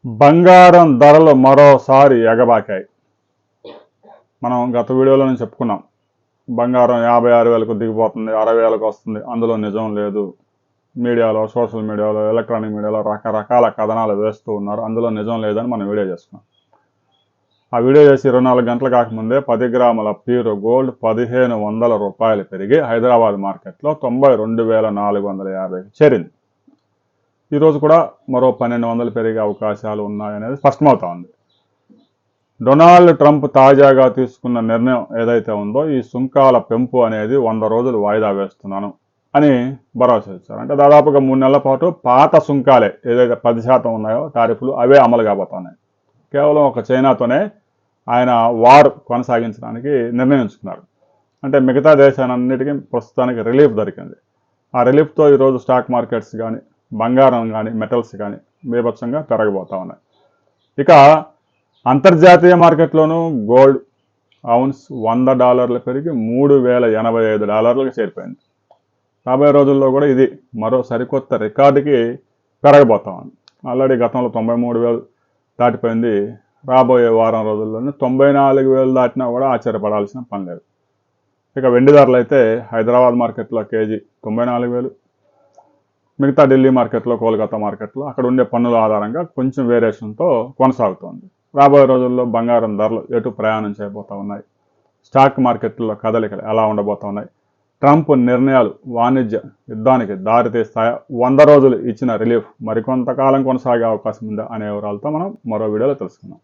బంగారం ధరలు మరోసారి ఎగబాకాయి. మనం గత వీడియోలోనే చెప్పుకున్నాం. బంగారం 56,000కు దిగిపోతుంది, 60,000కు వస్తుంది. అందులో నిజం లేదు. మీడియాలో, సోషల్ మీడియాలో, ఎలక్ట్రానిక్ మీడియాలో రకరకాల కథనాలు వేస్తూ ఉన్నారు. అందులో నిజం లేదని మనం వీడియో చేసుకున్నాం. ఆ వీడియో చేసి 24 గంటలు కాకముందే 10 గ్రాముల ప్యూర్ గోల్డ్ 1,500 రూపాయలు పెరిగి హైదరాబాద్ మార్కెట్లో 92,450 చేరింది. ఈరోజు కూడా మరో 1,200 పెరిగే అవకాశాలు ఉన్నాయనేది స్పష్టమవుతా ఉంది. డొనాల్డ్ ట్రంప్ తాజాగా తీసుకున్న నిర్ణయం ఏదైతే ఉందో, ఈ సుంకాల పెంపు అనేది 100 రోజులు వాయిదా వేస్తున్నాను అని భరోసా ఇచ్చారు. అంటే దాదాపుగా 3 నెలల పాటు పాత సుంకాలే ఏదైతే 10% ఉన్నాయో టారిఫ్లు అవే అమలు కాబోతున్నాయి. కేవలం ఒక చైనాతోనే ఆయన వార్ కొనసాగించడానికి నిర్ణయించుకున్నారు. అంటే మిగతా దేశాలన్నిటికీ ప్రస్తుతానికి రిలీఫ్ దొరికింది. ఆ రిలీఫ్తో ఈరోజు స్టాక్ మార్కెట్స్ కానీ, బంగారం కానీ, మెటల్స్ కానీ బీభత్సంగా పెరగబోతా ఉన్నాయి. ఇక అంతర్జాతీయ మార్కెట్లోనూ గోల్డ్ ఔన్స్ $100 పెరిగి $3,085లకు చేరిపోయింది. రాబోయే రోజుల్లో కూడా ఇది మరో సరికొత్త రికార్డుకి పెరగబోతా ఉంది. ఆల్రెడీ గతంలో 93,000 దాటిపోయింది. రాబోయే వారం రోజుల్లోనే 94,000 దాటినా కూడా ఆశ్చర్యపడాల్సిన పని లేదు. ఇక వెండి ధరలు అయితే హైదరాబాద్ మార్కెట్లో కేజీ 94,000, మిగతా ఢిల్లీ మార్కెట్లో, కోల్కతా మార్కెట్లో అక్కడ ఉండే పన్నుల ఆధారంగా కొంచెం వేరియేషన్తో కొనసాగుతోంది. రాబోయే రోజుల్లో బంగారం ధరలు ఎటు ప్రయాణం చేయబోతూ ఉన్నాయి, స్టాక్ మార్కెట్లో కదలికలు ఎలా ఉండబోతూ ఉన్నాయి, ట్రంప్ నిర్ణయాలు వాణిజ్య యుద్ధానికి దారితీస్తాయా, 100 రోజులు ఇచ్చిన రిలీఫ్ మరికొంతకాలం కొనసాగే అవకాశం ఉందా అనే వివరాలతో మనం మరో వీడియోలో తెలుసుకుందాం.